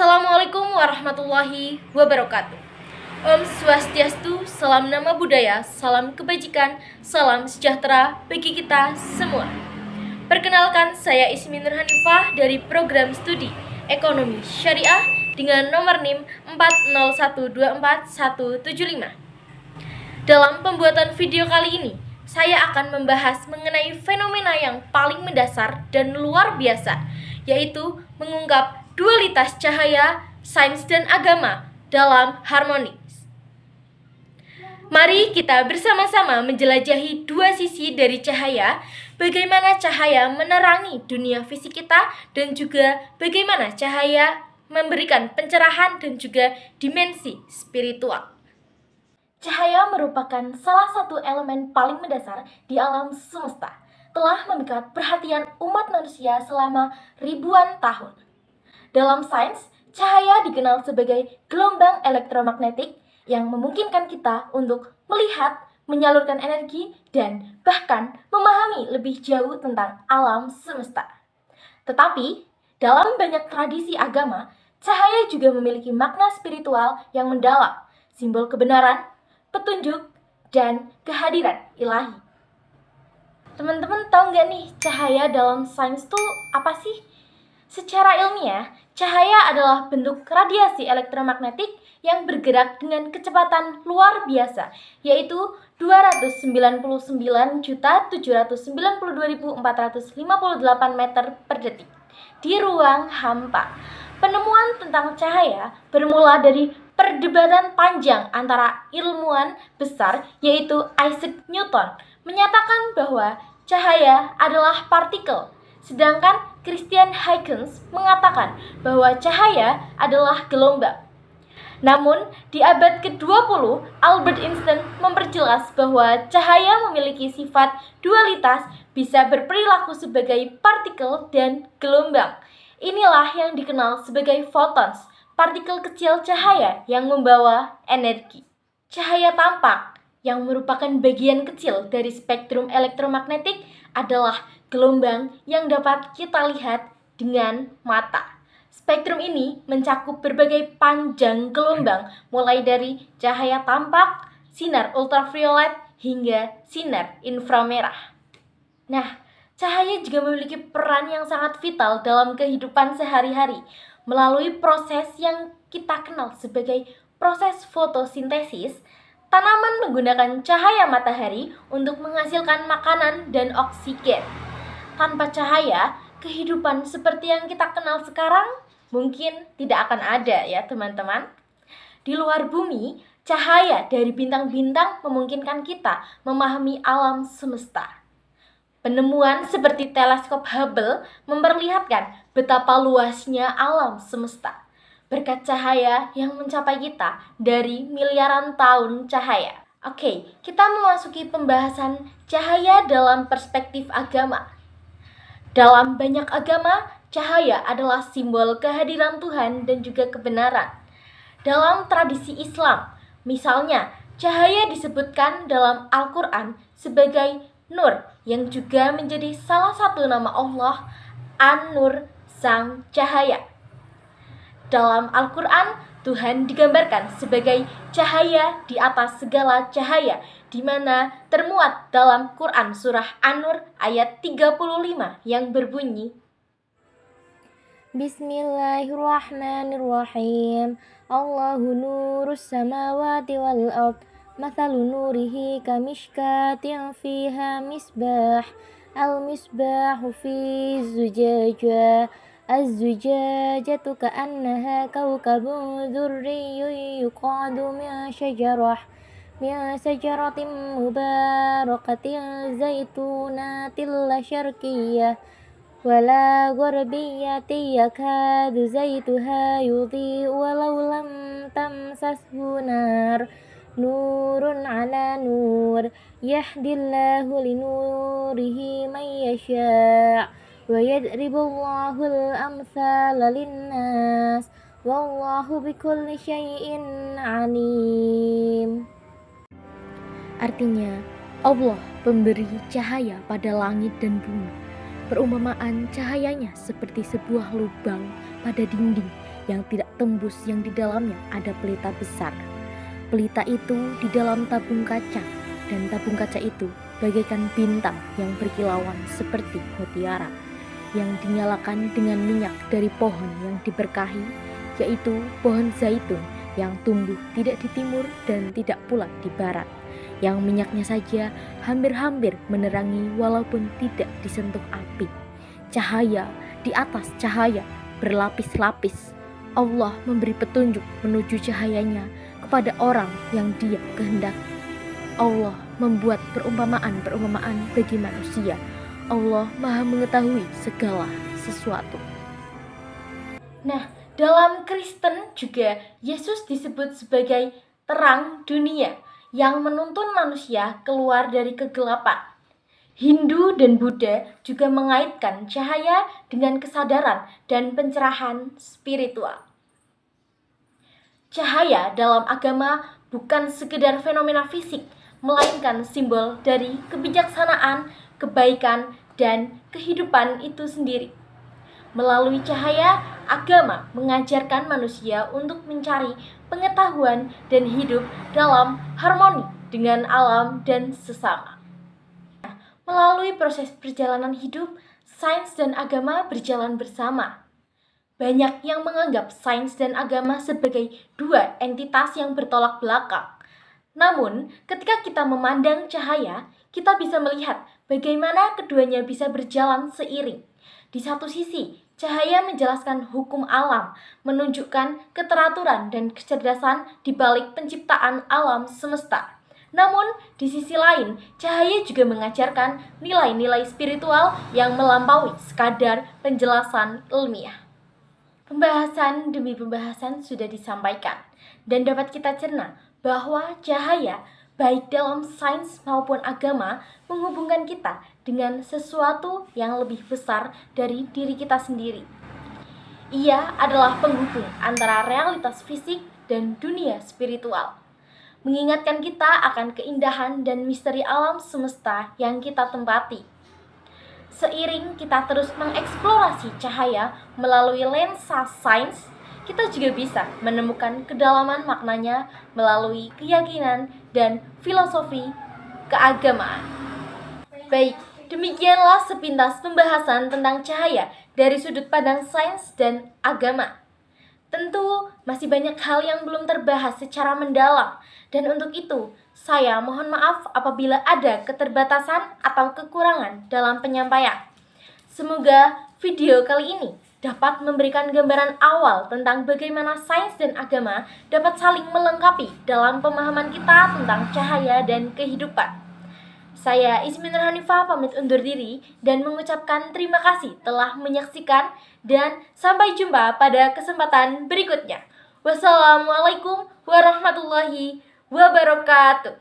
Assalamualaikum warahmatullahi wabarakatuh. Om Swastiastu, salam nama budaya, salam kebajikan, salam sejahtera bagi kita semua. Perkenalkan, saya Ismi Nur Hanifah dari program studi Ekonomi Syariah dengan nomor NIM 401247175. Dalam pembuatan video kali ini, saya akan membahas mengenai fenomena yang paling mendasar dan luar biasa, yaitu mengungkap dualitas cahaya, sains dan agama dalam harmoni. Mari kita bersama-sama menjelajahi dua sisi dari cahaya, bagaimana cahaya menerangi dunia fisik kita dan juga bagaimana cahaya memberikan pencerahan dan juga dimensi spiritual. Cahaya merupakan salah satu elemen paling mendasar di alam semesta, telah memikat perhatian umat manusia selama ribuan tahun. Dalam sains, cahaya dikenal sebagai gelombang elektromagnetik yang memungkinkan kita untuk melihat, menyalurkan energi, dan bahkan memahami lebih jauh tentang alam semesta. Tetapi, dalam banyak tradisi agama, cahaya juga memiliki makna spiritual yang mendalam, simbol kebenaran, petunjuk, dan kehadiran ilahi. Teman-teman tahu nggak nih, cahaya dalam sains itu apa sih? Secara ilmiah, cahaya adalah bentuk radiasi elektromagnetik yang bergerak dengan kecepatan luar biasa, yaitu 299.792.458 meter per detik di ruang hampa. Penemuan tentang cahaya bermula dari perdebatan panjang antara ilmuwan besar, yaitu Isaac Newton, menyatakan bahwa cahaya adalah partikel, sedangkan Christian Huygens mengatakan bahwa cahaya adalah gelombang. Namun, di abad ke-20, Albert Einstein memperjelas bahwa cahaya memiliki sifat dualitas, bisa berperilaku sebagai partikel dan gelombang. Inilah yang dikenal sebagai photons, partikel kecil cahaya yang membawa energi. Cahaya tampak, yang merupakan bagian kecil dari spektrum elektromagnetik, adalah gelombang yang dapat kita lihat dengan mata. Spektrum ini mencakup berbagai panjang gelombang, mulai dari cahaya tampak, sinar ultraviolet, hingga sinar inframerah. Nah, cahaya juga memiliki peran yang sangat vital dalam kehidupan sehari-hari, melalui proses yang kita kenal sebagai proses fotosintesis. Tanaman menggunakan cahaya matahari untuk menghasilkan makanan dan oksigen. Tanpa cahaya, kehidupan seperti yang kita kenal sekarang mungkin tidak akan ada ya teman-teman. Di luar bumi, cahaya dari bintang-bintang memungkinkan kita memahami alam semesta. Penemuan seperti teleskop Hubble memperlihatkan betapa luasnya alam semesta berkat cahaya yang mencapai kita dari miliaran tahun cahaya. Oke, kita memasuki pembahasan cahaya dalam perspektif agama. Dalam banyak agama, cahaya adalah simbol kehadiran Tuhan dan juga kebenaran. Dalam tradisi Islam, misalnya, cahaya disebutkan dalam Al-Quran sebagai Nur, yang juga menjadi salah satu nama Allah, An-Nur, Sang Cahaya. Dalam Al-Quran, Tuhan digambarkan sebagai cahaya di atas segala cahaya, di mana termuat dalam Quran surah An-Nur ayat 35 yang berbunyi, Bismillahirrahmanirrahim. Allahu nurus samawati wal ard. Mathalu nurihi kamishkatin fiha misbah. Al-misbahu fi zujajah. Az-zujajatu ka'annaha kawkabun durriyyun yuqadu min syajaratin mubarakatin zaitunatin la syarqiyah wala gharbiyati yakadu zaituha yudhi'u walau lam tamsashu nar nurun ala nur yahdillahu linurihi man yasha' wa yadribullahu al-amthala linnas wallahu bikulli syai'in alim. Artinya, Allah pemberi cahaya pada langit dan bumi. Perumpamaan cahayanya seperti sebuah lubang pada dinding yang tidak tembus yang di dalamnya ada pelita besar. Pelita itu di dalam tabung kaca, dan tabung kaca itu bagaikan bintang yang berkilauan seperti mutiara, yang dinyalakan dengan minyak dari pohon yang diberkahi, yaitu pohon zaitun yang tumbuh tidak di timur dan tidak pula di barat, yang minyaknya saja hampir-hampir menerangi walaupun tidak disentuh api. Cahaya di atas cahaya berlapis-lapis. Allah memberi petunjuk menuju cahayanya kepada orang yang Dia kehendaki. Allah membuat perumpamaan-perumpamaan bagi manusia. Allah Maha mengetahui segala sesuatu. Nah, dalam Kristen juga Yesus disebut sebagai terang dunia yang menuntun manusia keluar dari kegelapan. Hindu dan Buddha juga mengaitkan cahaya dengan kesadaran dan pencerahan spiritual. Cahaya dalam agama bukan sekedar fenomena fisik, melainkan simbol dari kebijaksanaan, kebaikan, dan kehidupan itu sendiri. Melalui cahaya, agama mengajarkan manusia untuk mencari pengetahuan dan hidup dalam harmoni dengan alam dan sesama. Melalui proses perjalanan hidup, sains dan agama berjalan bersama. Banyak yang menganggap sains dan agama sebagai dua entitas yang bertolak belakang. Namun, ketika kita memandang cahaya, kita bisa melihat bagaimana keduanya bisa berjalan seiring. Di satu sisi, cahaya menjelaskan hukum alam, menunjukkan keteraturan dan kecerdasan di balik penciptaan alam semesta. Namun, di sisi lain, cahaya juga mengajarkan nilai-nilai spiritual yang melampaui sekadar penjelasan ilmiah. Pembahasan demi pembahasan sudah disampaikan, dan dapat kita cerna bahwa cahaya, baik dalam sains maupun agama, menghubungkan kita dengan sesuatu yang lebih besar dari diri kita sendiri. Ia adalah penghubung antara realitas fisik dan dunia spiritual, mengingatkan kita akan keindahan dan misteri alam semesta yang kita tempati. Seiring kita terus mengeksplorasi cahaya melalui lensa sains, kita juga bisa menemukan kedalaman maknanya melalui keyakinan dan filosofi keagamaan. Baik, demikianlah sepintas pembahasan tentang cahaya dari sudut pandang sains dan agama. Tentu masih banyak hal yang belum terbahas secara mendalam, dan untuk itu saya mohon maaf apabila ada keterbatasan atau kekurangan dalam penyampaian. Semoga video kali ini dapat memberikan gambaran awal tentang bagaimana sains dan agama dapat saling melengkapi dalam pemahaman kita tentang cahaya dan kehidupan. Saya Ismin Hanifah pamit undur diri dan mengucapkan terima kasih telah menyaksikan, dan sampai jumpa pada kesempatan berikutnya. Wassalamualaikum warahmatullahi wabarakatuh.